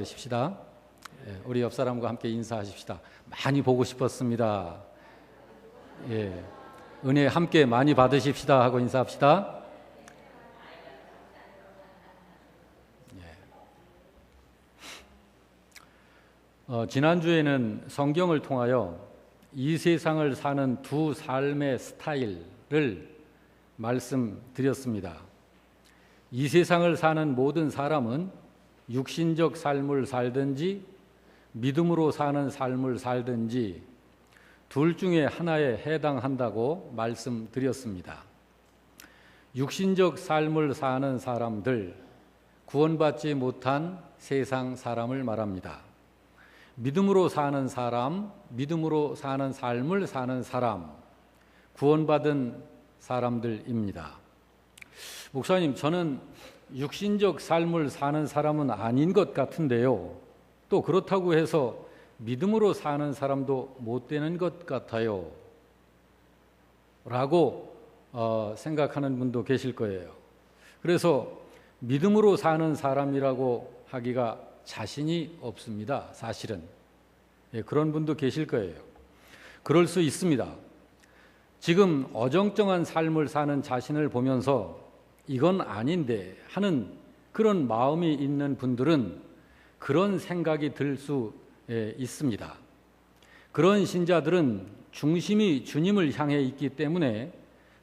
받으십시다. 우리 옆 사람과 함께 인사하십시다. 많이 보고 싶었습니다. 예, 은혜 함께 많이 받으십시다 하고 인사합시다. 지난주에는 성경을 통하여 이 세상을 사는 두 삶의 스타일을 말씀드렸습니다. 이 세상을 사는 모든 사람은 육신적 삶을 살든지 믿음으로 사는 삶을 살든지 둘 중에 하나에 해당한다고 말씀드렸습니다. 육신적 삶을 사는 사람들, 구원받지 못한 세상 사람을 말합니다. 믿음으로 사는 사람, 믿음으로 사는 삶을 사는 사람, 구원받은 사람들입니다. 목사님, 저는 육신적 삶을 사는 사람은 아닌 것 같은데요. 또 그렇다고 해서 믿음으로 사는 사람도 못 되는 것 같아요. 라고 생각하는 분도 계실 거예요. 그래서 믿음으로 사는 사람이라고 하기가 자신이 없습니다. 사실은. 그런 분도 계실 거예요. 그럴 수 있습니다. 지금 어정쩡한 삶을 사는 자신을 보면서 이건 아닌데 하는 그런 마음이 있는 분들은 그런 생각이 들 수 있습니다. 그런 신자들은 중심이 주님을 향해 있기 때문에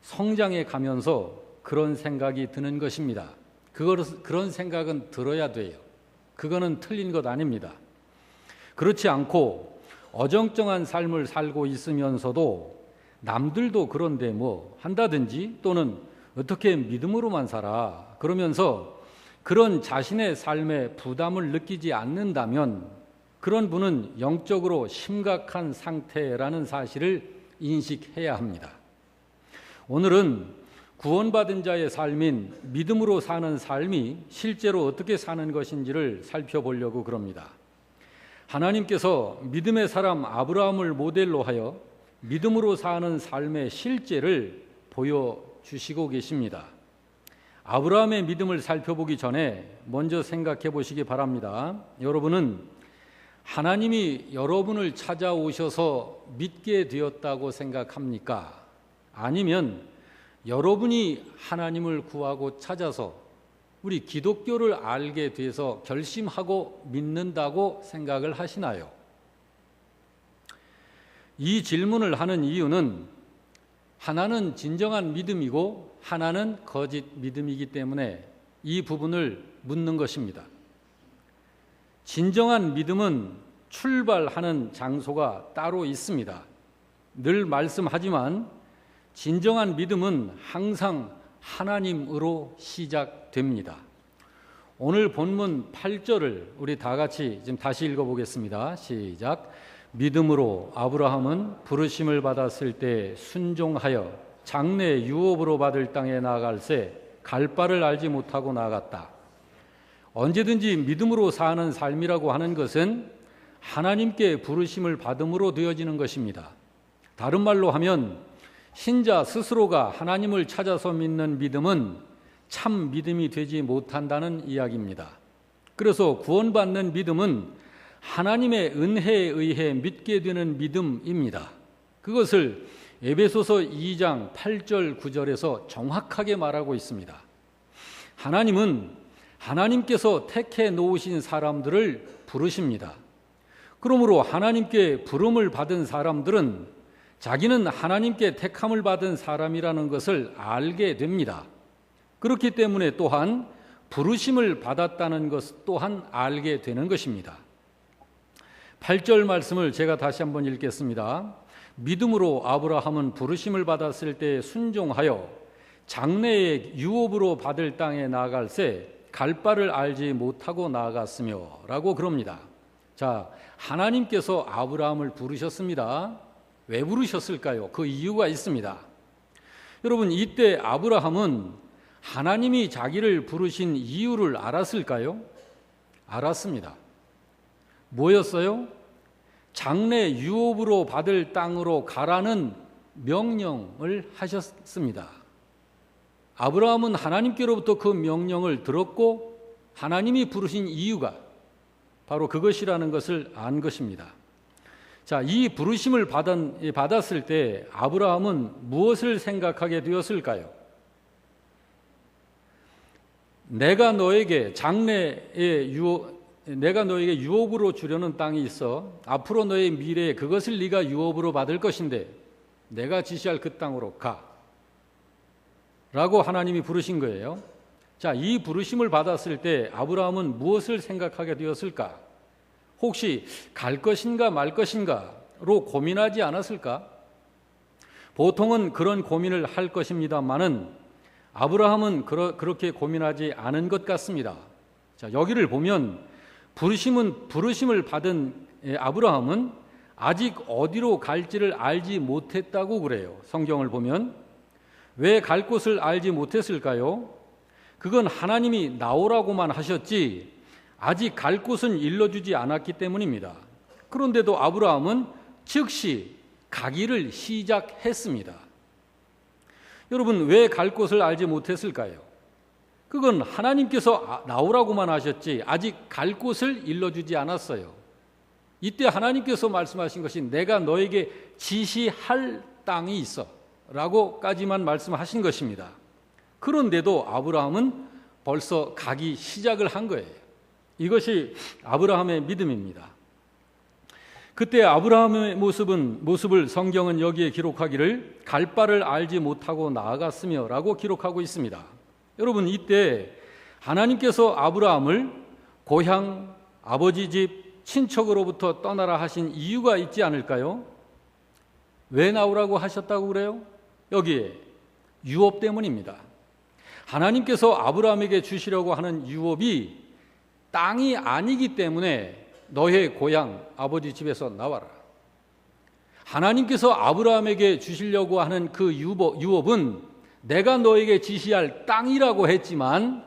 성장해 가면서 그런 생각이 드는 것입니다. 그런 생각은 들어야 돼요. 그거는 틀린 것 아닙니다. 그렇지 않고 어정쩡한 삶을 살고 있으면서도 남들도 그런데 뭐 한다든지 또는 어떻게 믿음으로만 살아 그러면서 그런 자신의 삶에 부담을 느끼지 않는다면 그런 분은 영적으로 심각한 상태라는 사실을 인식해야 합니다. 오늘은 구원받은 자의 삶인 믿음으로 사는 삶이 실제로 어떻게 사는 것인지를 살펴보려고 그럽니다. 하나님께서 믿음의 사람 아브라함을 모델로 하여 믿음으로 사는 삶의 실제를 보여주시고 계십니다. 아브라함의 믿음을 살펴보기 전에 먼저 생각해 보시기 바랍니다. 여러분은 하나님이 여러분을 찾아오셔서 믿게 되었다고 생각합니까? 아니면 여러분이 하나님을 구하고 찾아서 우리 기독교를 알게 돼서 결심하고 믿는다고 생각을 하시나요? 이 질문을 하는 이유는 하나는 진정한 믿음이고 하나는 거짓 믿음이기 때문에 이 부분을 묻는 것입니다. 진정한 믿음은 출발하는 장소가 따로 있습니다. 늘 말씀하지만 진정한 믿음은 항상 하나님으로 시작됩니다. 오늘 본문 8절을 우리 다 같이 지금 다시 읽어보겠습니다. 시작. 믿음으로 아브라함은 부르심을 받았을 때 순종하여 장래 유업으로 받을 땅에 나아갈새 갈 바를 알지 못하고 나아갔다. 언제든지 믿음으로 사는 삶이라고 하는 것은 하나님께 부르심을 받음으로 되어지는 것입니다. 다른 말로 하면 신자 스스로가 하나님을 찾아서 믿는 믿음은 참 믿음이 되지 못한다는 이야기입니다. 그래서 구원받는 믿음은 하나님의 은혜에 의해 믿게 되는 믿음입니다. 그것을 에베소서 2장 8절 9절에서 정확하게 말하고 있습니다. 하나님은 하나님께서 택해 놓으신 사람들을 부르십니다. 그러므로 하나님께 부름을 받은 사람들은 자기는 하나님께 택함을 받은 사람이라는 것을 알게 됩니다. 그렇기 때문에 또한 부르심을 받았다는 것 또한 알게 되는 것입니다. 8절 말씀을 제가 다시 한번 읽겠습니다. 믿음으로 아브라함은 부르심을 받았을 때 순종하여 장래의 유업으로 받을 땅에 나아갈새 갈 바를 알지 못하고 나아갔으며 라고 그럽니다. 자, 하나님께서 아브라함을 부르셨습니다. 왜 부르셨을까요? 그 이유가 있습니다. 여러분, 이때 아브라함은 하나님이 자기를 부르신 이유를 알았을까요? 알았습니다. 뭐였어요? 장래 유업으로 받을 땅으로 가라는 명령을 하셨습니다. 아브라함은 하나님께로부터 그 명령을 들었고 하나님이 부르신 이유가 바로 그것이라는 것을 안 것입니다. 자, 이 부르심을 받았을 때 아브라함은 무엇을 생각하게 되었을까요? 내가 너에게 유업으로 주려는 땅이 있어 앞으로 너의 미래에 그것을 네가 유업으로 받을 것인데 내가 지시할 그 땅으로 가 라고 하나님이 부르신 거예요. 자, 이 부르심을 받았을 때 아브라함은 무엇을 생각하게 되었을까? 혹시 갈 것인가 말 것인가로 고민하지 않았을까? 보통은 그런 고민을 할 것입니다만은 아브라함은 그렇게 고민하지 않은 것 같습니다. 자, 여기를 보면 부르심을 받은 아브라함은 아직 어디로 갈지를 알지 못했다고 그래요. 성경을 보면 왜 갈 곳을 알지 못했을까요? 그건 하나님이 나오라고만 하셨지 아직 갈 곳은 일러주지 않았기 때문입니다. 그런데도 아브라함은 즉시 가기를 시작했습니다. 여러분, 왜 갈 곳을 알지 못했을까요? 그건 하나님께서 나오라고만 하셨지 아직 갈 곳을 일러주지 않았어요. 이때 하나님께서 말씀하신 것이 내가 너에게 지시할 땅이 있어 라고까지만 말씀하신 것입니다. 그런데도 아브라함은 벌써 가기 시작을 한 거예요. 이것이 아브라함의 믿음입니다. 그때 아브라함의 모습을 성경은 여기에 기록하기를 갈 바를 알지 못하고 나아갔으며 라고 기록하고 있습니다. 여러분, 이때 하나님께서 아브라함을 고향, 아버지 집, 친척으로부터 떠나라 하신 이유가 있지 않을까요? 왜 나오라고 하셨다고 그래요? 여기에 유업 때문입니다. 하나님께서 아브라함에게 주시려고 하는 유업이 땅이 아니기 때문에 너의 고향, 아버지 집에서 나와라. 하나님께서 아브라함에게 주시려고 하는 그 유업은 내가 너에게 지시할 땅이라고 했지만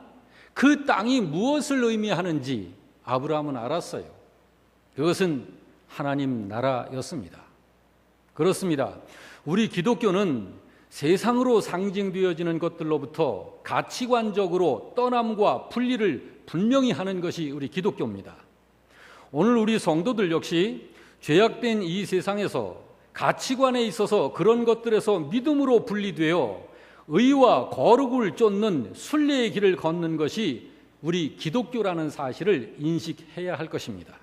그 땅이 무엇을 의미하는지 아브라함은 알았어요. 그것은 하나님 나라였습니다. 그렇습니다. 우리 기독교는 세상으로 상징되어지는 것들로부터 가치관적으로 떠남과 분리를 분명히 하는 것이 우리 기독교입니다. 오늘 우리 성도들 역시 죄악된 이 세상에서 가치관에 있어서 그런 것들에서 믿음으로 분리되어 의와 거룩을 쫓는 순례의 길을 걷는 것이 우리 기독교라는 사실을 인식해야 할 것입니다.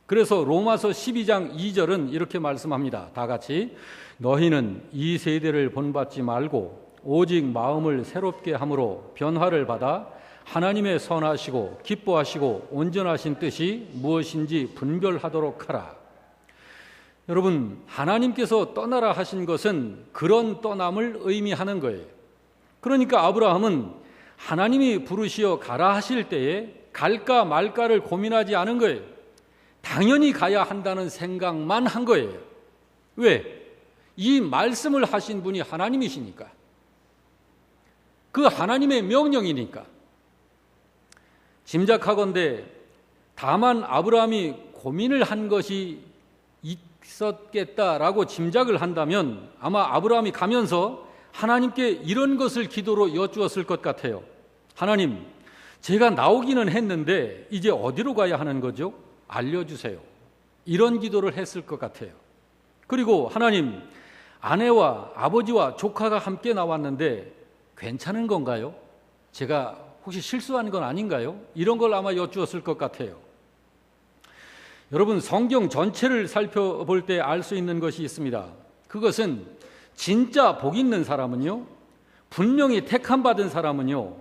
그래서 로마서 12장 2절은 이렇게 말씀합니다. 다 같이 너희는 이 세대를 본받지 말고 오직 마음을 새롭게 함으로 변화를 받아 하나님의 선하시고 기뻐하시고 온전하신 뜻이 무엇인지 분별하도록 하라. 여러분, 하나님께서 떠나라 하신 것은 그런 떠남을 의미하는 거예요. 그러니까 아브라함은 하나님이 부르시어 가라 하실 때에 갈까 말까를 고민하지 않은 거예요. 당연히 가야 한다는 생각만 한 거예요. 왜? 이 말씀을 하신 분이 하나님이시니까. 그 하나님의 명령이니까. 짐작하건대 다만 아브라함이 고민을 한 것이 있었겠다라고 짐작을 한다면 아마 아브라함이 가면서 하나님께 이런 것을 기도로 여쭈었을 것 같아요. 하나님, 제가 나오기는 했는데 이제 어디로 가야 하는 거죠? 알려주세요. 이런 기도를 했을 것 같아요. 그리고 하나님, 아내와 아버지와 조카가 함께 나왔는데 괜찮은 건가요? 제가 혹시 실수한 건 아닌가요? 이런 걸 아마 여쭈었을 것 같아요. 여러분, 성경 전체를 살펴볼 때 알 수 있는 것이 있습니다. 그것은 진짜 복 있는 사람은요, 분명히 택함 받은 사람은요,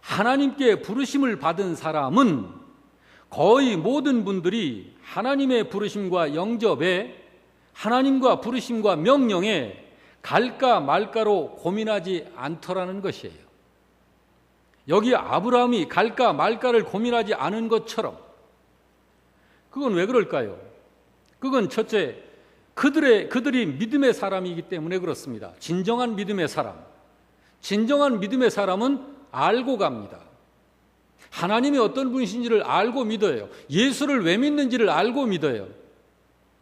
하나님께 부르심을 받은 사람은 거의 모든 분들이 하나님의 부르심과 영접에 하나님과 부르심과 명령에 갈까 말까로 고민하지 않더라는 것이에요. 여기 아브라함이 갈까 말까를 고민하지 않은 것처럼 그건 왜 그럴까요? 그건 첫째, 그들이 믿음의 사람이기 때문에 그렇습니다. 진정한 믿음의 사람은 알고 갑니다. 하나님이 어떤 분이신지를 알고 믿어요. 예수를 왜 믿는지를 알고 믿어요.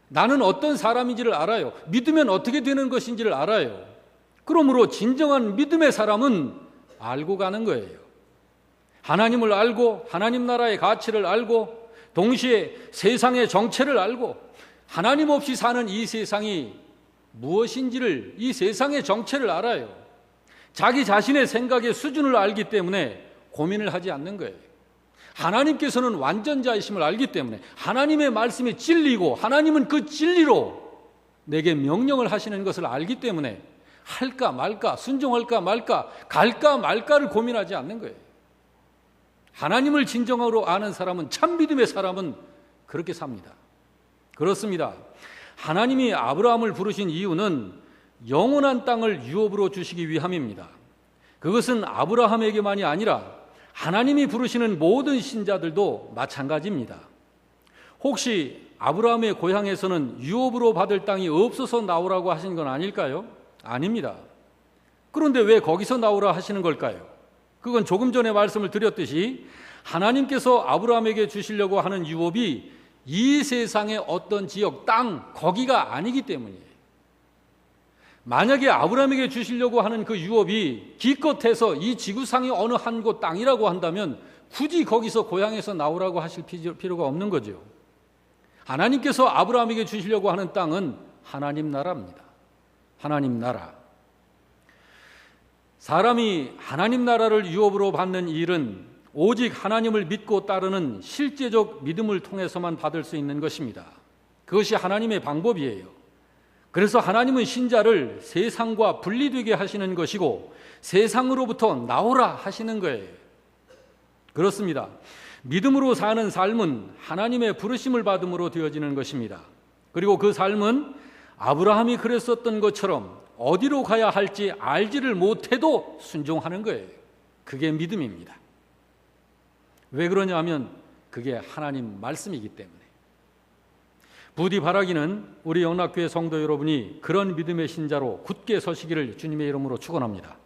나는 어떤 사람인지를 알아요. 믿으면 어떻게 되는 것인지를 알아요. 그러므로 진정한 믿음의 사람은 알고 가는 거예요. 하나님을 알고 하나님 나라의 가치를 알고 동시에 세상의 정체를 알고 하나님 없이 사는 이 세상이 무엇인지를, 이 세상의 정체를 알아요. 자기 자신의 생각의 수준을 알기 때문에 고민을 하지 않는 거예요. 하나님께서는 완전자이심을 알기 때문에 하나님의 말씀이 진리고 하나님은 그 진리로 내게 명령을 하시는 것을 알기 때문에 할까 말까, 순종할까 말까, 갈까 말까를 고민하지 않는 거예요. 하나님을 진정으로 아는 사람은, 참 믿음의 사람은 그렇게 삽니다. 그렇습니다. 하나님이 아브라함을 부르신 이유는 영원한 땅을 유업으로 주시기 위함입니다. 그것은 아브라함에게만이 아니라 하나님이 부르시는 모든 신자들도 마찬가지입니다. 혹시 아브라함의 고향에서는 유업으로 받을 땅이 없어서 나오라고 하신 건 아닐까요? 아닙니다. 그런데 왜 거기서 나오라 하시는 걸까요? 그건 조금 전에 말씀을 드렸듯이 하나님께서 아브라함에게 주시려고 하는 유업이 이 세상의 어떤 지역, 땅, 거기가 아니기 때문이에요. 만약에 아브라함에게 주시려고 하는 그 유업이 기껏해서 이 지구상의 어느 한 곳 땅이라고 한다면 굳이 거기서 고향에서 나오라고 하실 필요가 없는 거죠. 하나님께서 아브라함에게 주시려고 하는 땅은 하나님 나라입니다. 하나님 나라. 사람이 하나님 나라를 유업으로 받는 일은 오직 하나님을 믿고 따르는 실제적 믿음을 통해서만 받을 수 있는 것입니다. 그것이 하나님의 방법이에요. 그래서 하나님은 신자를 세상과 분리되게 하시는 것이고 세상으로부터 나오라 하시는 거예요. 그렇습니다. 믿음으로 사는 삶은 하나님의 부르심을 받음으로 되어지는 것입니다. 그리고 그 삶은 아브라함이 그랬었던 것처럼 어디로 가야 할지 알지를 못해도 순종하는 거예요. 그게 믿음입니다. 왜 그러냐면 그게 하나님 말씀이기 때문에. 부디 바라기는 우리 영락교회 성도 여러분이 그런 믿음의 신자로 굳게 서시기를 주님의 이름으로 축원합니다.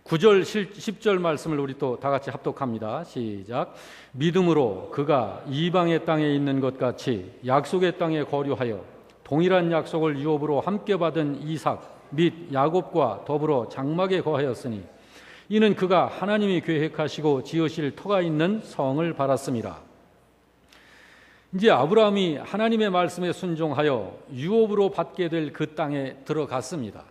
9절 10절 말씀을 우리 또 다 같이 합독합니다. 시작. 믿음으로 그가 이방의 땅에 있는 것 같이 약속의 땅에 거류하여 동일한 약속을 유업으로 함께 받은 이삭 및 야곱과 더불어 장막에 거하였으니 이는 그가 하나님이 계획하시고 지으실 터가 있는 성을 바랐습니다. 이제 아브라함이 하나님의 말씀에 순종하여 유업으로 받게 될 그 땅에 들어갔습니다.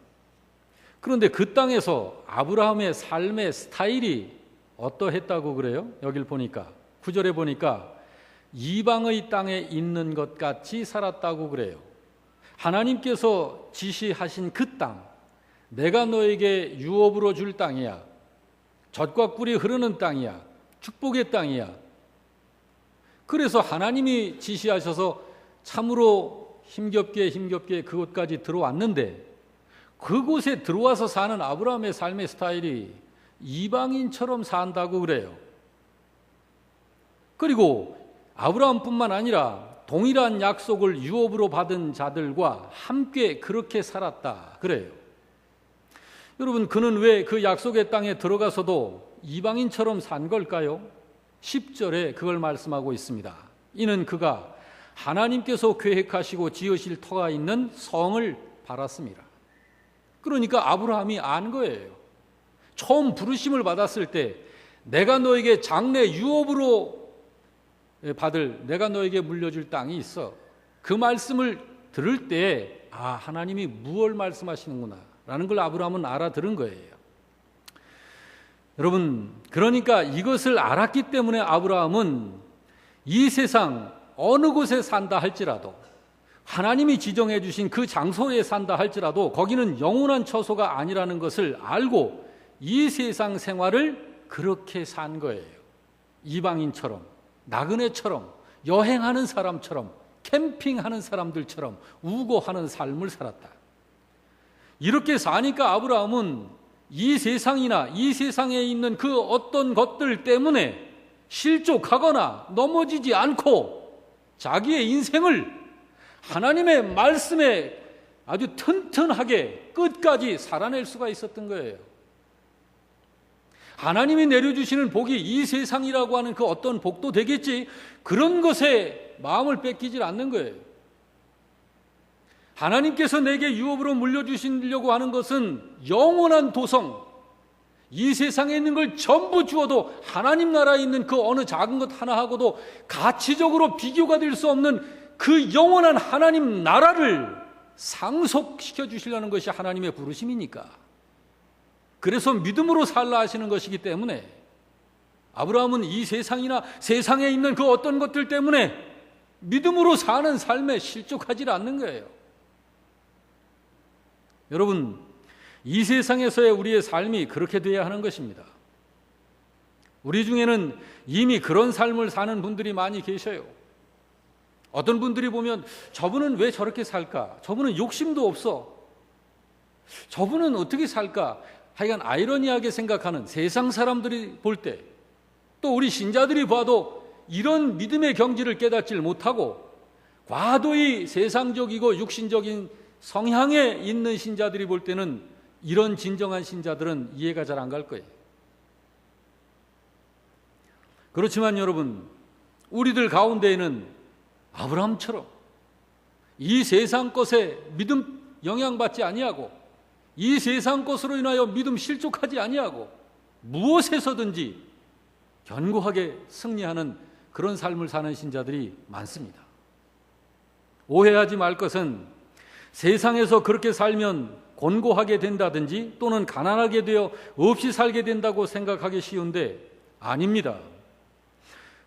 그런데 그 땅에서 아브라함의 삶의 스타일이 어떠했다고 그래요? 여길 보니까 9절에 보니까 이방의 땅에 있는 것 같이 살았다고 그래요. 하나님께서 지시하신 그 땅, 내가 너에게 유업으로 줄 땅이야. 젖과 꿀이 흐르는 땅이야. 축복의 땅이야. 그래서 하나님이 지시하셔서 참으로 힘겹게 그곳까지 들어왔는데 그곳에 들어와서 사는 아브라함의 삶의 스타일이 이방인처럼 산다고 그래요. 그리고 아브라함뿐만 아니라 동일한 약속을 유업으로 받은 자들과 함께 그렇게 살았다 그래요. 여러분, 그는 왜 그 약속의 땅에 들어가서도 이방인처럼 산 걸까요? 10절에 그걸 말씀하고 있습니다. 이는 그가 하나님께서 계획하시고 지으실 터가 있는 성을 바랐습니다. 그러니까 아브라함이 안 거예요. 처음 부르심을 받았을 때 내가 너에게 장래 유업으로 받을, 내가 너에게 물려줄 땅이 있어. 그 말씀을 들을 때 하나님이 무엇을 말씀하시는구나 라는 걸 아브라함은 알아들은 거예요. 여러분, 그러니까 이것을 알았기 때문에 아브라함은 이 세상 어느 곳에 산다 할지라도 하나님이 지정해 주신 그 장소에 산다 할지라도 거기는 영원한 처소가 아니라는 것을 알고 이 세상 생활을 그렇게 산 거예요. 이방인처럼, 나그네처럼, 여행하는 사람처럼, 캠핑하는 사람들처럼 우고하는 삶을 살았다. 이렇게 사니까 아브라함은 이 세상이나 이 세상에 있는 그 어떤 것들 때문에 실족하거나 넘어지지 않고 자기의 인생을 하나님의 말씀에 아주 튼튼하게 끝까지 살아낼 수가 있었던 거예요. 하나님이 내려주시는 복이 이 세상이라고 하는 그 어떤 복도 되겠지, 그런 것에 마음을 뺏기질 않는 거예요. 하나님께서 내게 유업으로 물려주시려고 하는 것은 영원한 도성, 이 세상에 있는 걸 전부 주어도 하나님 나라에 있는 그 어느 작은 것 하나하고도 가치적으로 비교가 될 수 없는 그 영원한 하나님 나라를 상속시켜 주시려는 것이 하나님의 부르심이니까. 그래서 믿음으로 살라 하시는 것이기 때문에 아브라함은 이 세상이나 세상에 있는 그 어떤 것들 때문에 믿음으로 사는 삶에 실족하지 않는 거예요. 여러분, 이 세상에서의 우리의 삶이 그렇게 돼야 하는 것입니다. 우리 중에는 이미 그런 삶을 사는 분들이 많이 계셔요. 어떤 분들이 보면 저분은 왜 저렇게 살까? 저분은 욕심도 없어. 저분은 어떻게 살까? 하여간 아이러니하게 생각하는 세상 사람들이 볼 때, 또 우리 신자들이 봐도 이런 믿음의 경지를 깨닫질 못하고 과도히 세상적이고 육신적인 성향에 있는 신자들이 볼 때는 이런 진정한 신자들은 이해가 잘 안 갈 거예요. 그렇지만 여러분, 우리들 가운데에는 아브라함처럼 이 세상 것에 믿음 영향받지 아니하고 이 세상 것으로 인하여 믿음 실족하지 아니하고 무엇에서든지 견고하게 승리하는 그런 삶을 사는 신자들이 많습니다. 오해하지 말 것은 세상에서 그렇게 살면 곤고하게 된다든지 또는 가난하게 되어 없이 살게 된다고 생각하기 쉬운데 아닙니다.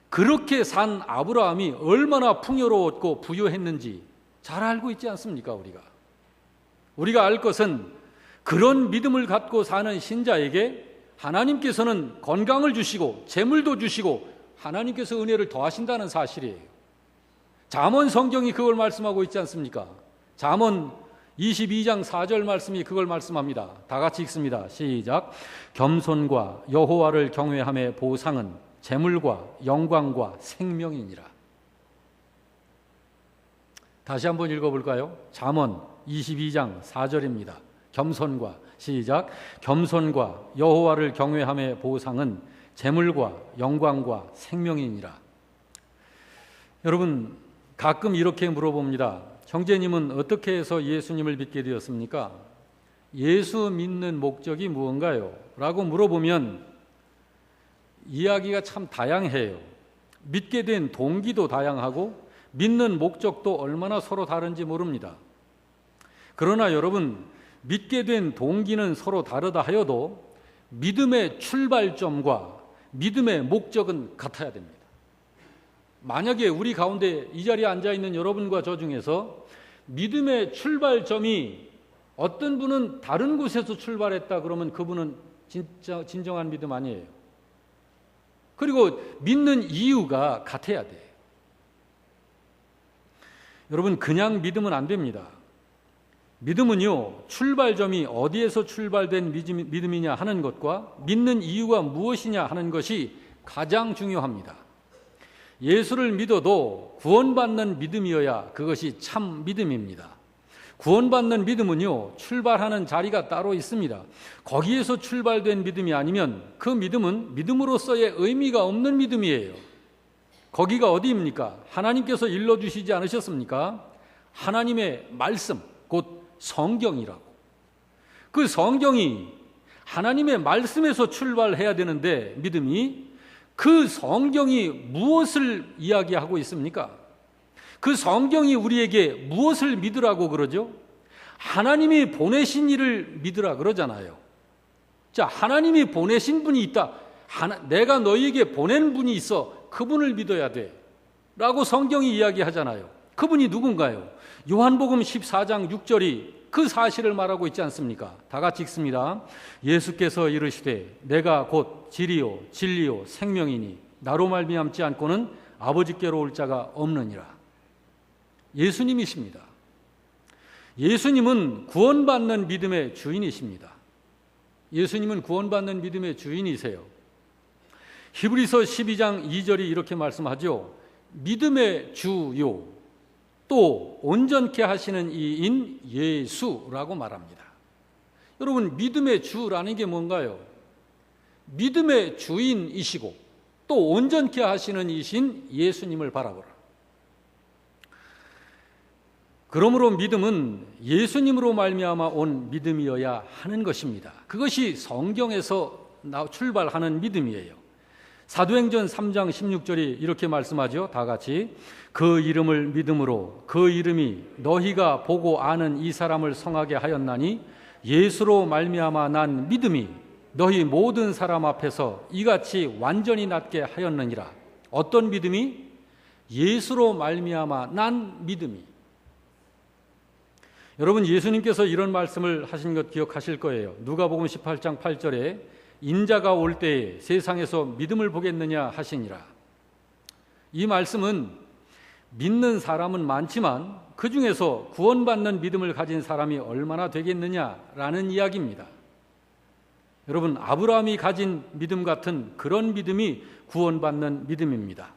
그렇게 산 아브라함이 얼마나 풍요로웠고 부유했는지 잘 알고 있지 않습니까? 우리가 알 것은 그런 믿음을 갖고 사는 신자에게 하나님께서는 건강을 주시고 재물도 주시고 하나님께서 은혜를 더하신다는 사실이에요. 잠언 성경이 그걸 말씀하고 있지 않습니까? 잠언 22장 4절 말씀이 그걸 말씀합니다. 다 같이 읽습니다. 시작. 겸손과 여호와를 경외함의 보상은 재물과 영광과 생명이니라. 다시 한번 읽어볼까요? 잠언 22장 4절입니다. 겸손과 시작. 겸손과 여호와를 경외함의 보상은 재물과 영광과 생명이니라. 여러분, 가끔 이렇게 물어봅니다. 형제님은 어떻게 해서 예수님을 믿게 되었습니까? 예수 믿는 목적이 무언가요? 라고 물어보면 이야기가 참 다양해요. 믿게 된 동기도 다양하고 믿는 목적도 얼마나 서로 다른지 모릅니다. 그러나 여러분, 믿게 된 동기는 서로 다르다 하여도 믿음의 출발점과 믿음의 목적은 같아야 됩니다. 만약에 우리 가운데 이 자리에 앉아있는 여러분과 저 중에서 믿음의 출발점이 어떤 분은 다른 곳에서 출발했다 그러면 그분은 진정한 믿음 아니에요. 그리고 믿는 이유가 같아야 돼요. 여러분, 그냥 믿으면 안 됩니다. 믿음은요, 출발점이 어디에서 출발된 믿음이냐 하는 것과 믿는 이유가 무엇이냐 하는 것이 가장 중요합니다. 예수를 믿어도 구원받는 믿음이어야 그것이 참 믿음입니다. 구원받는 믿음은요, 출발하는 자리가 따로 있습니다. 거기에서 출발된 믿음이 아니면 그 믿음은 믿음으로서의 의미가 없는 믿음이에요. 거기가 어디입니까? 하나님께서 일러주시지 않으셨습니까? 하나님의 말씀, 곧 성경이라고. 그 성경이 하나님의 말씀에서 출발해야 되는데 믿음이 그 성경이 무엇을 이야기하고 있습니까? 그 성경이 우리에게 무엇을 믿으라고 그러죠? 하나님이 보내신 이를 믿으라 그러잖아요. 자, 하나님이 보내신 분이 있다. 내가 너희에게 보낸 분이 있어. 그분을 믿어야 돼. 라고 성경이 이야기하잖아요. 그분이 누군가요? 요한복음 14장 6절이 그 사실을 말하고 있지 않습니까? 다 같이 읽습니다. 예수께서 이르시되 내가 곧 길이요 진리요 생명이니 나로 말미암지 않고는 아버지께로 올 자가 없느니라. 예수님이십니다. 예수님은 구원받는 믿음의 주인이십니다. 예수님은 구원받는 믿음의 주인이세요. 히브리서 12장 2절이 이렇게 말씀하죠. 믿음의 주요 또 온전케 하시는 이인 예수라고 말합니다. 여러분, 믿음의 주라는 게 뭔가요? 믿음의 주인이시고 또 온전케 하시는 이신 예수님을 바라보라. 그러므로 믿음은 예수님으로 말미암아 온 믿음이어야 하는 것입니다. 그것이 성경에서 출발하는 믿음이에요. 사도행전 3장 16절이 이렇게 말씀하죠. 다 같이 그 이름을 믿음으로 그 이름이 너희가 보고 아는 이 사람을 성하게 하였나니 예수로 말미암아 난 믿음이 너희 모든 사람 앞에서 이같이 완전히 낫게 하였느니라. 어떤 믿음이? 예수로 말미암아 난 믿음이. 여러분, 예수님께서 이런 말씀을 하신 것 기억하실 거예요. 누가복음 18장 8절에 인자가 올 때에 세상에서 믿음을 보겠느냐 하시니라. 이 말씀은 믿는 사람은 많지만 그 중에서 구원받는 믿음을 가진 사람이 얼마나 되겠느냐라는 이야기입니다. 여러분, 아브라함이 가진 믿음 같은 그런 믿음이 구원받는 믿음입니다.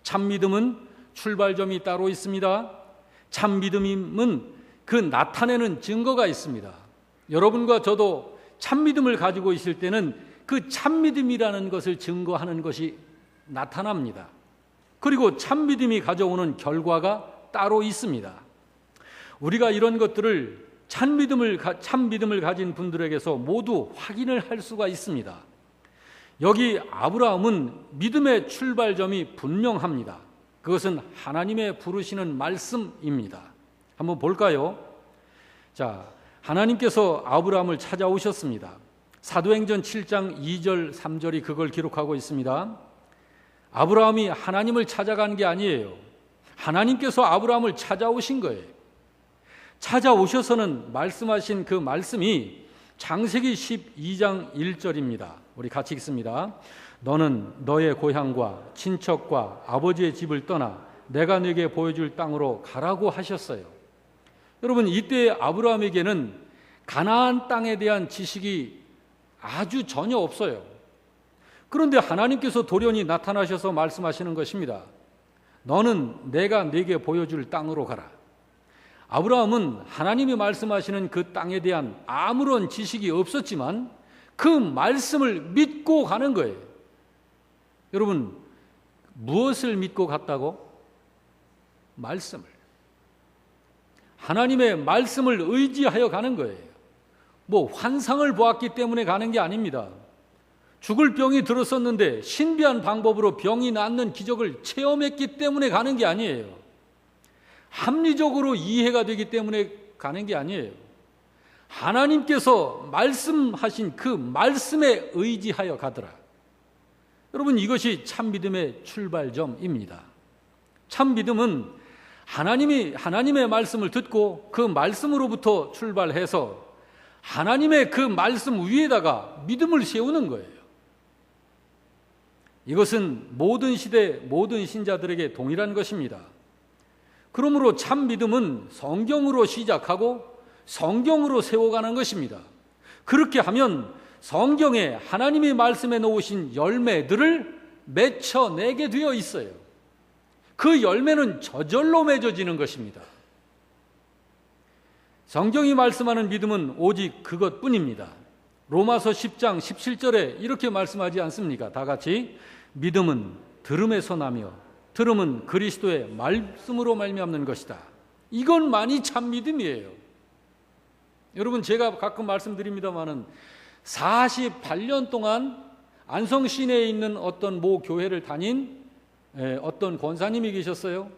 참 믿음은 출발점이 따로 있습니다. 참 믿음은 그 나타내는 증거가 있습니다. 여러분과 저도 참 믿음을 가지고 있을 때는 그 참 믿음이라는 것을 증거하는 것이 나타납니다. 그리고 참 믿음이 가져오는 결과가 따로 있습니다. 우리가 이런 것들을 참 믿음을 가진 분들에게서 모두 확인을 할 수가 있습니다. 여기 아브라함은 믿음의 출발점이 분명합니다. 그것은 하나님의 부르시는 말씀입니다. 한번 볼까요? 자, 하나님께서 아브라함을 찾아오셨습니다. 사도행전 7장 2절 3절이 그걸 기록하고 있습니다. 아브라함이 하나님을 찾아간 게 아니에요. 하나님께서 아브라함을 찾아오신 거예요. 찾아오셔서는 말씀하신 그 말씀이 창세기 12장 1절입니다. 우리 같이 읽습니다. 너는 너의 고향과 친척과 아버지의 집을 떠나 내가 네게 보여줄 땅으로 가라고 하셨어요. 여러분, 이때 아브라함에게는 가나안 땅에 대한 지식이 아주 전혀 없어요. 그런데 하나님께서 돌연히 나타나셔서 말씀하시는 것입니다. 너는 내가 네게 보여줄 땅으로 가라. 아브라함은 하나님이 말씀하시는 그 땅에 대한 아무런 지식이 없었지만 그 말씀을 믿고 가는 거예요. 여러분, 무엇을 믿고 갔다고? 말씀을. 하나님의 말씀을 의지하여 가는 거예요. 뭐 환상을 보았기 때문에 가는 게 아닙니다. 죽을 병이 들었었는데 신비한 방법으로 병이 낫는 기적을 체험했기 때문에 가는 게 아니에요. 합리적으로 이해가 되기 때문에 가는 게 아니에요. 하나님께서 말씀하신 그 말씀에 의지하여 가더라. 여러분, 이것이 참 믿음의 출발점입니다. 참 믿음은 하나님의 말씀을 듣고 그 말씀으로부터 출발해서 하나님의 그 말씀 위에다가 믿음을 세우는 거예요. 이것은 모든 시대 모든 신자들에게 동일한 것입니다. 그러므로 참 믿음은 성경으로 시작하고 성경으로 세워가는 것입니다. 그렇게 하면 성경에 하나님의 말씀에 놓으신 열매들을 맺혀내게 되어 있어요. 그 열매는 저절로 맺어지는 것입니다. 성경이 말씀하는 믿음은 오직 그것뿐입니다. 로마서 10장 17절에 이렇게 말씀하지 않습니까? 다 같이 믿음은 들음에서 나며 들음은 그리스도의 말씀으로 말미암는 것이다. 이것만이 참 믿음이에요. 여러분, 제가 가끔 말씀드립니다마는 48년 동안 안성 시내에 있는 어떤 모 교회를 다닌 어떤 권사님이 계셨어요.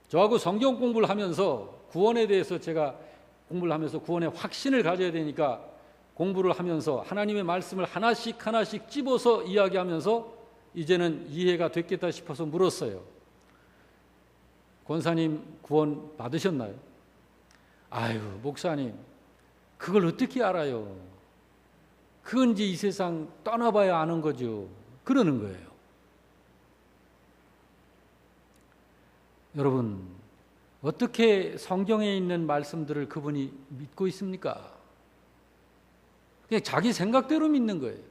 저하고 성경 공부를 하면서 구원에 대해서 제가 공부를 하면서 구원의 확신을 가져야 되니까 공부를 하면서 하나님의 말씀을 하나씩 찝어서 이야기하면서 이제는 이해가 됐겠다 싶어서 물었어요. 권사님 구원 받으셨나요? 아유, 목사님, 그걸 어떻게 알아요? 그건 이제 이 세상 떠나봐야 아는 거죠. 그러는 거예요. 여러분, 어떻게 성경에 있는 말씀들을 그분이 믿고 있습니까? 그냥 자기 생각대로 믿는 거예요.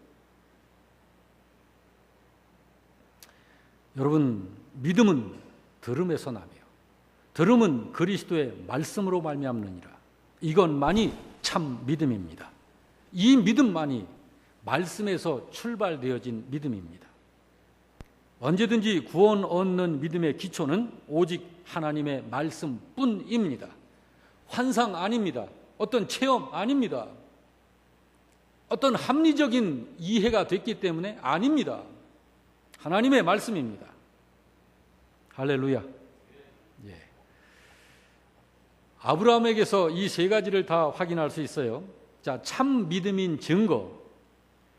여러분, 믿음은 들음에서 나며 들음은 그리스도의 말씀으로 말미암느니라. 이것만이 참 믿음입니다. 이 믿음만이 말씀에서 출발되어진 믿음입니다. 언제든지 구원 얻는 믿음의 기초는 오직 하나님의 말씀뿐입니다. 환상 아닙니다. 어떤 체험 아닙니다. 어떤 합리적인 이해가 됐기 때문에 아닙니다. 하나님의 말씀입니다. 할렐루야. 예. 아브라함에게서 이 세 가지를 다 확인할 수 있어요. 자, 참 믿음인 증거.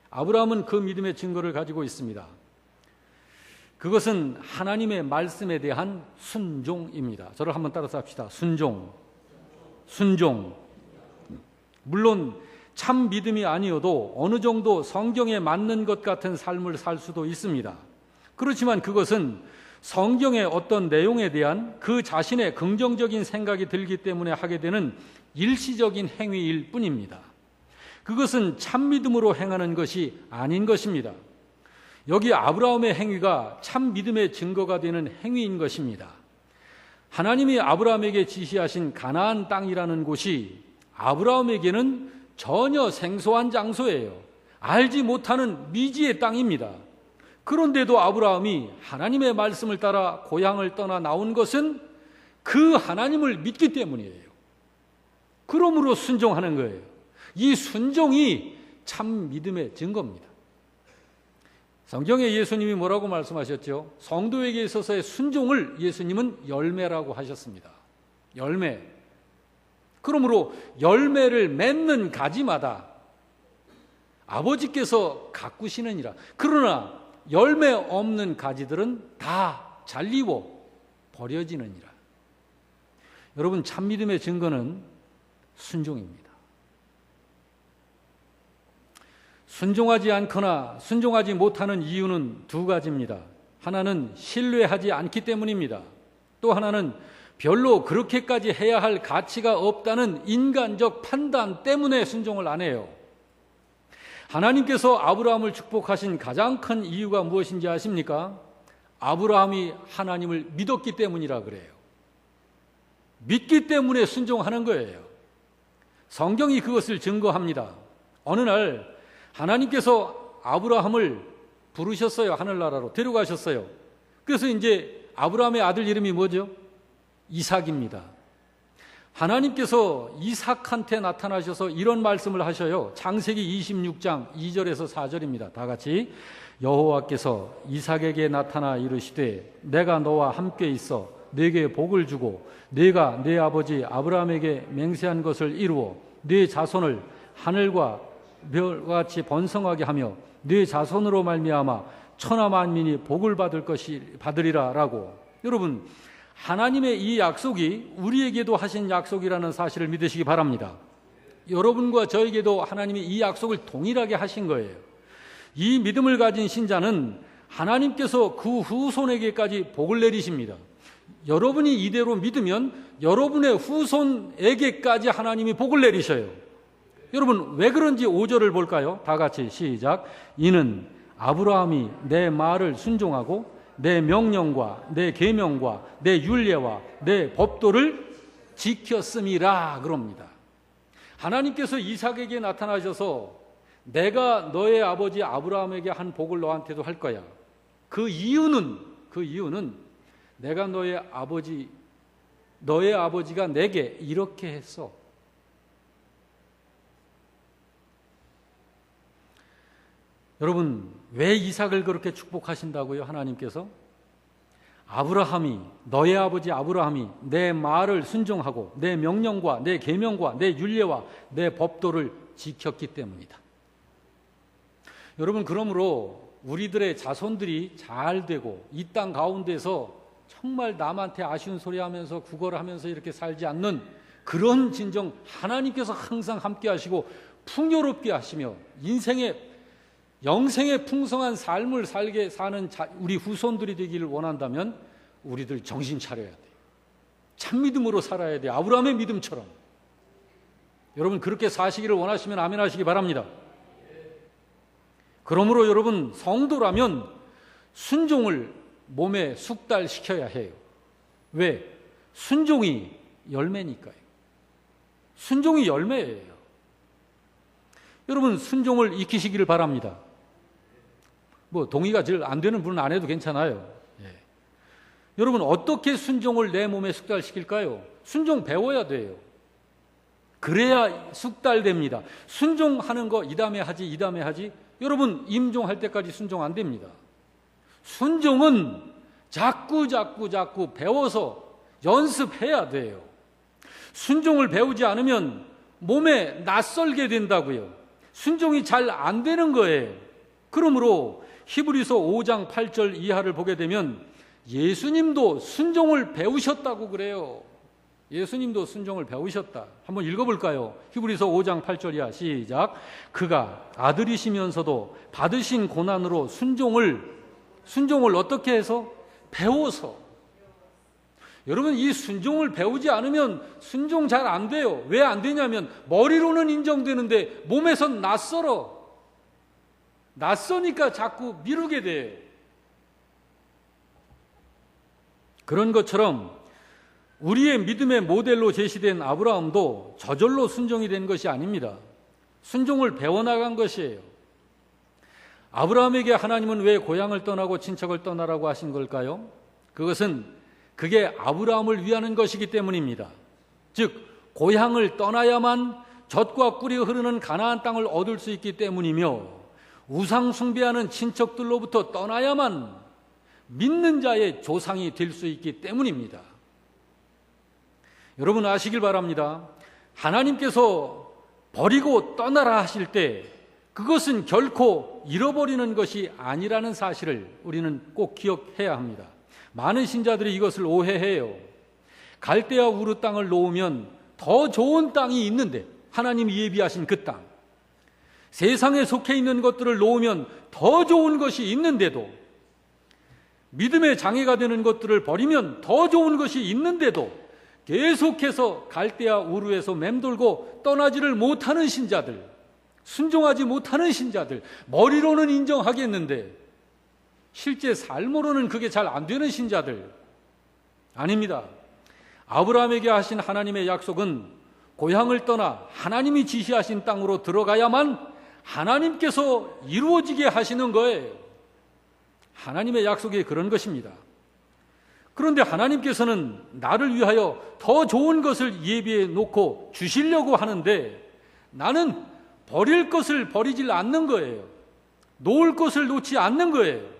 아브라함은 그 믿음의 증거를 가지고 있습니다. 그것은 하나님의 말씀에 대한 순종입니다. 저를 한번 따라서 합시다. 순종. 물론 참 믿음이 아니어도 어느 정도 성경에 맞는 것 같은 삶을 살 수도 있습니다. 그렇지만 그것은 성경의 어떤 내용에 대한 그 자신의 긍정적인 생각이 들기 때문에 하게 되는 일시적인 행위일 뿐입니다. 그것은 참 믿음으로 행하는 것이 아닌 것입니다. 여기 아브라함의 행위가 참 믿음의 증거가 되는 행위인 것입니다. 하나님이 아브라함에게 지시하신 가나안 땅이라는 곳이 아브라함에게는 전혀 생소한 장소예요. 알지 못하는 미지의 땅입니다. 그런데도 아브라함이 하나님의 말씀을 따라 고향을 떠나 나온 것은 그 하나님을 믿기 때문이에요. 그러므로 순종하는 거예요. 이 순종이 참 믿음의 증거입니다. 성경에 예수님이 뭐라고 말씀하셨죠? 성도에게 있어서의 순종을 예수님은 열매라고 하셨습니다. 열매. 그러므로 열매를 맺는 가지마다 아버지께서 가꾸시느니라. 그러나 열매 없는 가지들은 다 잘리고 버려지느니라. 여러분, 참 믿음의 증거는 순종입니다. 순종하지 않거나 순종하지 못하는 이유는 두 가지입니다. 하나는 신뢰하지 않기 때문입니다. 또 하나는 별로 그렇게까지 해야 할 가치가 없다는 인간적 판단 때문에 순종을 안 해요. 하나님께서 아브라함을 축복하신 가장 큰 이유가 무엇인지 아십니까? 아브라함이 하나님을 믿었기 때문이라 그래요. 믿기 때문에 순종하는 거예요. 성경이 그것을 증거합니다. 어느 날 하나님께서 아브라함을 부르셨어요. 하늘나라로 데려가셨어요. 그래서 이제 아브라함의 아들 이름이 뭐죠? 이삭입니다. 하나님께서 이삭한테 나타나셔서 이런 말씀을 하셔요. 창세기 26장 2절에서 4절입니다. 다 같이. 여호와께서 이삭에게 나타나 이르시되 내가 너와 함께 있어 네게 복을 주고 네가 네 아버지 아브라함에게 맹세한 것을 이루어 네 자손을 하늘과 별같이 번성하게 하며 네 자손으로 말미암아 천하 만민이 복을 받으리라라고. 여러분, 하나님의 이 약속이 우리에게도 하신 약속이라는 사실을 믿으시기 바랍니다. 여러분과 저에게도 하나님이 이 약속을 동일하게 하신 거예요. 이 믿음을 가진 신자는 하나님께서 그 후손에게까지 복을 내리십니다. 여러분이 이대로 믿으면 여러분의 후손에게까지 하나님이 복을 내리셔요. 여러분, 왜 그런지 5절을 볼까요? 다 같이 시작. 이는 아브라함이 내 말을 순종하고 내 명령과 내 계명과 내 율례와 내 법도를 지켰음이라 그럽니다. 하나님께서 이삭에게 나타나셔서 내가 너의 아버지 아브라함에게 한 복을 너한테도 할 거야. 그 이유는 내가 너의 아버지가 내게 이렇게 했어. 여러분, 왜 이삭을 그렇게 축복하신다고요? 하나님께서? 아브라함이, 너의 아버지 아브라함이 내 말을 순종하고 내 명령과 내 계명과 내 율례와 내 법도를 지켰기 때문이다. 여러분, 그러므로 우리들의 자손들이 잘 되고 이 땅 가운데서 정말 남한테 아쉬운 소리 하면서 구걸을 하면서 이렇게 살지 않는 그런 진정 하나님께서 항상 함께 하시고 풍요롭게 하시며 영생의 풍성한 삶을 살게 사는 우리 후손들이 되기를 원한다면 우리들 정신 차려야 돼요. 참 믿음으로 살아야 돼요. 아브라함의 믿음처럼. 여러분, 그렇게 사시기를 원하시면 아멘 하시기 바랍니다. 그러므로 여러분, 성도라면 순종을 몸에 숙달시켜야 해요. 왜? 순종이 열매니까요. 순종이 열매예요. 여러분, 순종을 익히시기를 바랍니다. 동의가 잘 안 되는 분은 안 해도 괜찮아요. 예. 여러분, 어떻게 순종을 내 몸에 숙달시킬까요? 순종 배워야 돼요. 그래야 숙달됩니다. 순종하는 거 이 다음에 하지. 여러분 임종할 때까지 순종 안 됩니다. 순종은 자꾸 배워서 연습해야 돼요. 순종을 배우지 않으면 몸에 낯설게 된다고요. 순종이 잘 안 되는 거예요. 그러므로 히브리서 5장 8절 이하를 보게 되면 예수님도 순종을 배우셨다고 그래요. 예수님도 순종을 배우셨다. 한번 읽어볼까요? 히브리서 5장 8절 이하 시작. 그가 아들이시면서도 받으신 고난으로 순종을 어떻게 해서? 배워서. 여러분 이 순종을 배우지 않으면 순종 잘 안 돼요. 왜 안 되냐면 머리로는 인정되는데 몸에선 낯설어. 낯서니까 자꾸 미루게 돼요. 그런 것처럼 우리의 믿음의 모델로 제시된 아브라함도 저절로 순종이 된 것이 아닙니다. 순종을 배워나간 것이에요. 아브라함에게 하나님은 왜 고향을 떠나고 친척을 떠나라고 하신 걸까요? 그게 아브라함을 위하는 것이기 때문입니다. 즉 고향을 떠나야만 젖과 꿀이 흐르는 가나안 땅을 얻을 수 있기 때문이며 우상 숭배하는 친척들로부터 떠나야만 믿는 자의 조상이 될 수 있기 때문입니다. 여러분 아시길 바랍니다. 하나님께서 버리고 떠나라 하실 때 그것은 결코 잃어버리는 것이 아니라는 사실을 우리는 꼭 기억해야 합니다. 많은 신자들이 이것을 오해해요. 갈대아 우르 땅을 놓으면 더 좋은 땅이 있는데, 하나님이 예비하신 그 땅, 세상에 속해 있는 것들을 놓으면 더 좋은 것이 있는데도, 믿음의 장애가 되는 것들을 버리면 더 좋은 것이 있는데도 계속해서 갈대아 우르에서 맴돌고 떠나지를 못하는 신자들, 순종하지 못하는 신자들, 머리로는 인정하겠는데 실제 삶으로는 그게 잘 안 되는 신자들 아닙니다. 아브라함에게 하신 하나님의 약속은 고향을 떠나 하나님이 지시하신 땅으로 들어가야만 하나님께서 이루어지게 하시는 거예요. 하나님의 약속이 그런 것입니다. 그런데 하나님께서는 나를 위하여 더 좋은 것을 예비해 놓고 주시려고 하는데 나는 버릴 것을 버리질 않는 거예요. 놓을 것을 놓지 않는 거예요.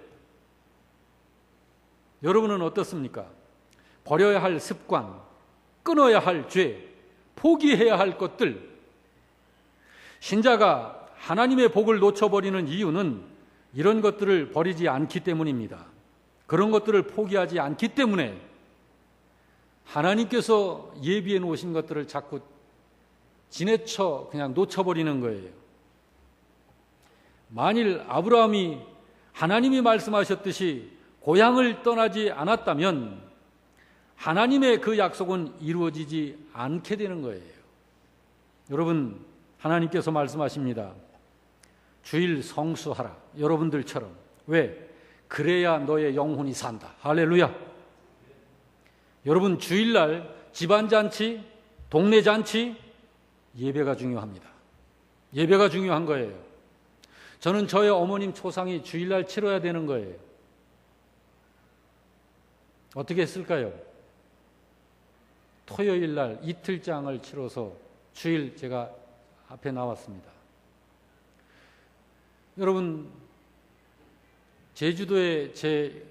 여러분은 어떻습니까? 버려야 할 습관, 끊어야 할 죄, 포기해야 할 것들. 신자가 하나님의 복을 놓쳐버리는 이유는 이런 것들을 버리지 않기 때문입니다. 그런 것들을 포기하지 않기 때문에 하나님께서 예비해 놓으신 것들을 자꾸 지내쳐 그냥 놓쳐버리는 거예요. 만일 아브라함이 하나님이 말씀하셨듯이 고향을 떠나지 않았다면 하나님의 그 약속은 이루어지지 않게 되는 거예요. 여러분, 하나님께서 말씀하십니다. 주일 성수하라. 여러분들처럼. 왜? 그래야 너의 영혼이 산다. 할렐루야. 여러분, 주일날 집안잔치, 동네 잔치, 예배가 중요합니다. 예배가 중요한 거예요. 저는 저의 어머님 초상이 주일날 치러야 되는 거예요. 어떻게 했을까요? 토요일날 이틀장을 치러서 주일 제가 앞에 나왔습니다. 여러분, 제주도에 제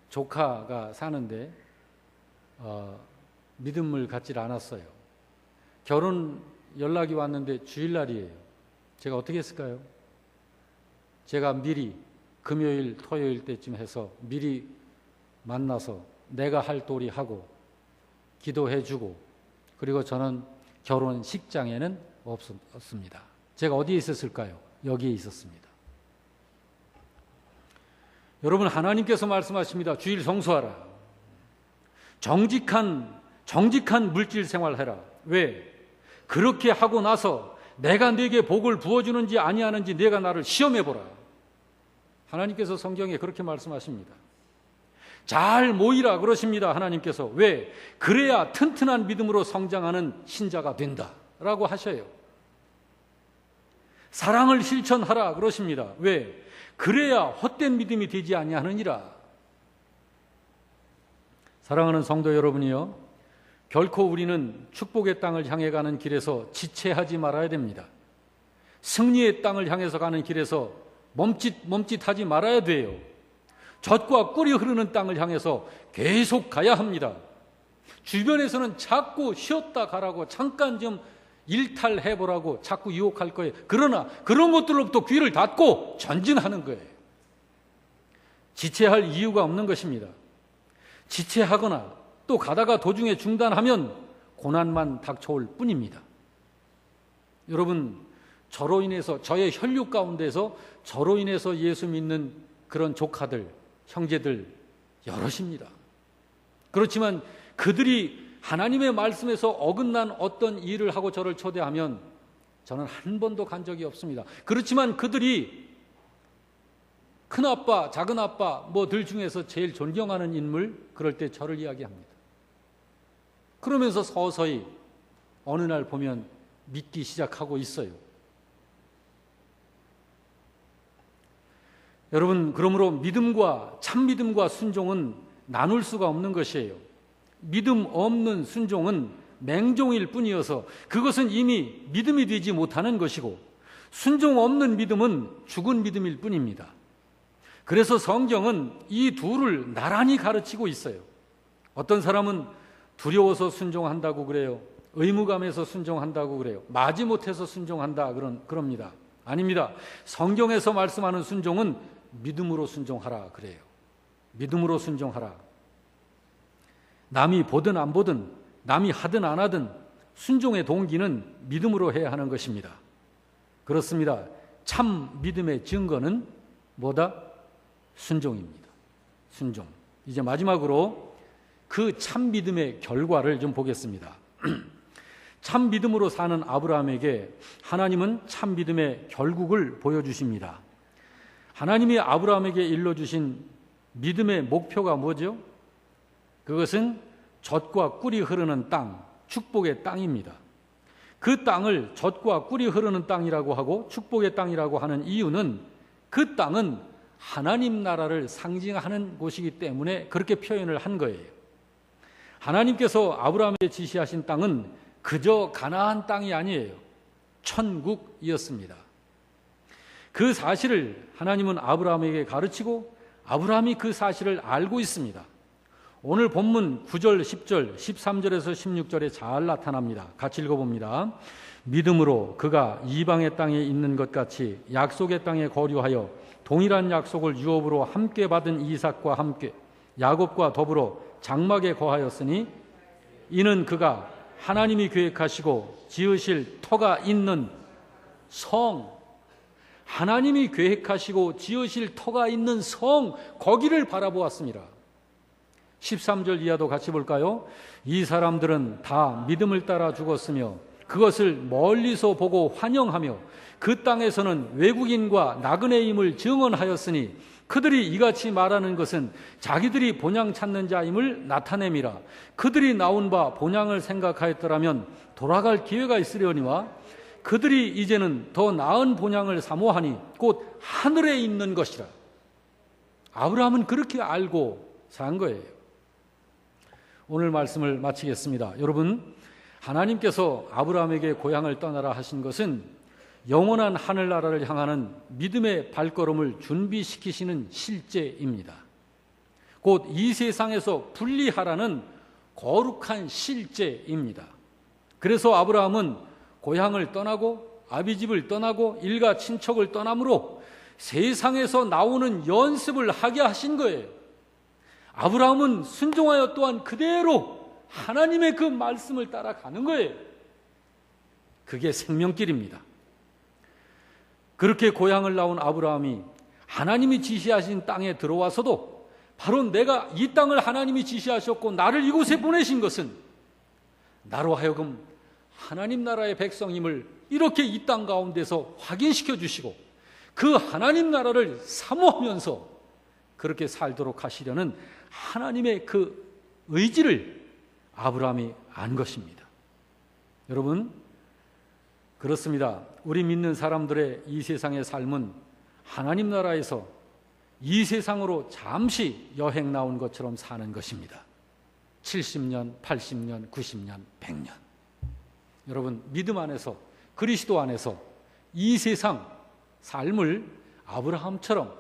조카가 사는데 믿음을 갖질 않았어요. 결혼 연락이 왔는데 주일날이에요. 제가 어떻게 했을까요? 제가 미리 금요일, 토요일 때쯤 해서 미리 만나서 내가 할 도리 하고 기도해주고, 그리고 저는 결혼식장에는 없습니다. 제가 어디에 있었을까요? 여기에 있었습니다. 여러분, 하나님께서 말씀하십니다. 주일 성수하라. 정직한 물질 생활해라. 왜? 그렇게 하고 나서 내가 네게 복을 부어주는지 아니하는지 내가 나를 시험해보라. 하나님께서 성경에 그렇게 말씀하십니다. 잘 모이라 그러십니다. 하나님께서. 왜? 그래야 튼튼한 믿음으로 성장하는 신자가 된다 라고 하셔요. 사랑을 실천하라 그러십니다. 왜? 그래야 헛된 믿음이 되지 아니하느니라. 사랑하는 성도 여러분이요, 결코 우리는 축복의 땅을 향해 가는 길에서 지체하지 말아야 됩니다. 승리의 땅을 향해서 가는 길에서 멈칫하지 말아야 돼요. 젖과 꿀이 흐르는 땅을 향해서 계속 가야 합니다. 주변에서는 자꾸 쉬었다 가라고, 잠깐 좀 일탈해보라고 자꾸 유혹할 거예요. 그러나 그런 것들로부터 귀를 닫고 전진하는 거예요. 지체할 이유가 없는 것입니다. 지체하거나 또 가다가 도중에 중단하면 고난만 닥쳐올 뿐입니다. 여러분, 저로 인해서, 저의 혈육 가운데서 저로 인해서 예수 믿는 그런 조카들, 형제들 여럿입니다. 그렇지만 그들이 하나님의 말씀에서 어긋난 어떤 일을 하고 저를 초대하면 저는 한 번도 간 적이 없습니다. 그렇지만 그들이 큰아빠, 작은아빠 뭐들 중에서 제일 존경하는 인물, 그럴 때 저를 이야기합니다. 그러면서 서서히 어느 날 보면 믿기 시작하고 있어요. 여러분, 그러므로 믿음과 참 믿음과 순종은 나눌 수가 없는 것이에요. 믿음 없는 순종은 맹종일 뿐이어서 그것은 이미 믿음이 되지 못하는 것이고, 순종 없는 믿음은 죽은 믿음일 뿐입니다. 그래서 성경은 이 둘을 나란히 가르치고 있어요. 어떤 사람은 두려워서 순종한다고 그래요. 의무감에서 순종한다고 그래요. 마지못해서 순종한다 그럽니다. 아닙니다. 성경에서 말씀하는 순종은 믿음으로 순종하라 그래요. 믿음으로 순종하라. 남이 보든 안 보든, 남이 하든 안 하든 순종의 동기는 믿음으로 해야 하는 것입니다. 그렇습니다. 참 믿음의 증거는 뭐다? 순종입니다. 순종. 이제 마지막으로 그 참 믿음의 결과를 좀 보겠습니다. 참 믿음으로 사는 아브라함에게 하나님은 참 믿음의 결국을 보여주십니다. 하나님이 아브라함에게 일러주신 믿음의 목표가 뭐죠? 그것은 젖과 꿀이 흐르는 땅, 축복의 땅입니다. 그 땅을 젖과 꿀이 흐르는 땅이라고 하고 축복의 땅이라고 하는 이유는 그 땅은 하나님 나라를 상징하는 곳이기 때문에 그렇게 표현을 한 거예요. 하나님께서 아브라함에게 지시하신 땅은 그저 가나안 땅이 아니에요. 천국이었습니다. 그 사실을 하나님은 아브라함에게 가르치고 아브라함이 그 사실을 알고 있습니다. 오늘 본문 9절, 10절, 13절에서 16절에 잘 나타납니다. 같이 읽어봅니다. 믿음으로 그가 이방의 땅에 있는 것 같이 약속의 땅에 거류하여 동일한 약속을 유업으로 함께 받은 이삭과 함께 야곱과 더불어 장막에 거하였으니 이는 그가 하나님이 계획하시고 지으실 터가 있는 성, 하나님이 계획하시고 지으실 터가 있는 성, 거기를 바라보았습니다. 13절 이하도 같이 볼까요? 이 사람들은 다 믿음을 따라 죽었으며 그것을 멀리서 보고 환영하며 그 땅에서는 외국인과 나그네임을 증언하였으니 그들이 이같이 말하는 것은 자기들이 본향 찾는 자임을 나타냄이라. 그들이 나온 바 본향을 생각하였더라면 돌아갈 기회가 있으려니와 그들이 이제는 더 나은 본향을 사모하니 곧 하늘에 있는 것이라. 아브라함은 그렇게 알고 산 거예요. 오늘 말씀을 마치겠습니다. 여러분, 하나님께서 아브라함에게 고향을 떠나라 하신 것은 영원한 하늘나라를 향하는 믿음의 발걸음을 준비시키시는 실제입니다. 곧 이 세상에서 분리하라는 거룩한 실제입니다. 그래서 아브라함은 고향을 떠나고 아비집을 떠나고 일가 친척을 떠남으로 세상에서 나오는 연습을 하게 하신 거예요. 아브라함은 순종하여 또한 그대로 하나님의 그 말씀을 따라가는 거예요. 그게 생명길입니다. 그렇게 고향을 나온 아브라함이 하나님이 지시하신 땅에 들어와서도 바로 내가 이 땅을 하나님이 지시하셨고 나를 이곳에 보내신 것은 나로 하여금 하나님 나라의 백성임을 이렇게 이 땅 가운데서 확인시켜 주시고 그 하나님 나라를 사모하면서 그렇게 살도록 하시려는 하나님의 그 의지를 아브라함이 안 것입니다. 여러분, 그렇습니다. 우리 믿는 사람들의 이 세상의 삶은 하나님 나라에서 이 세상으로 잠시 여행 나온 것처럼 사는 것입니다. 70년, 80년, 90년, 100년. 여러분, 믿음 안에서, 그리스도 안에서 이 세상 삶을 아브라함처럼,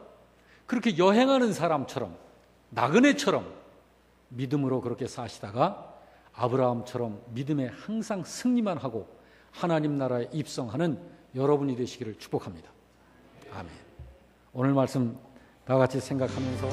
그렇게 여행하는 사람처럼, 나그네처럼 믿음으로 그렇게 사시다가 아브라함처럼 믿음에 항상 승리만 하고 하나님 나라에 입성하는 여러분이 되시기를 축복합니다. 아멘. 오늘 말씀 다 같이 생각하면서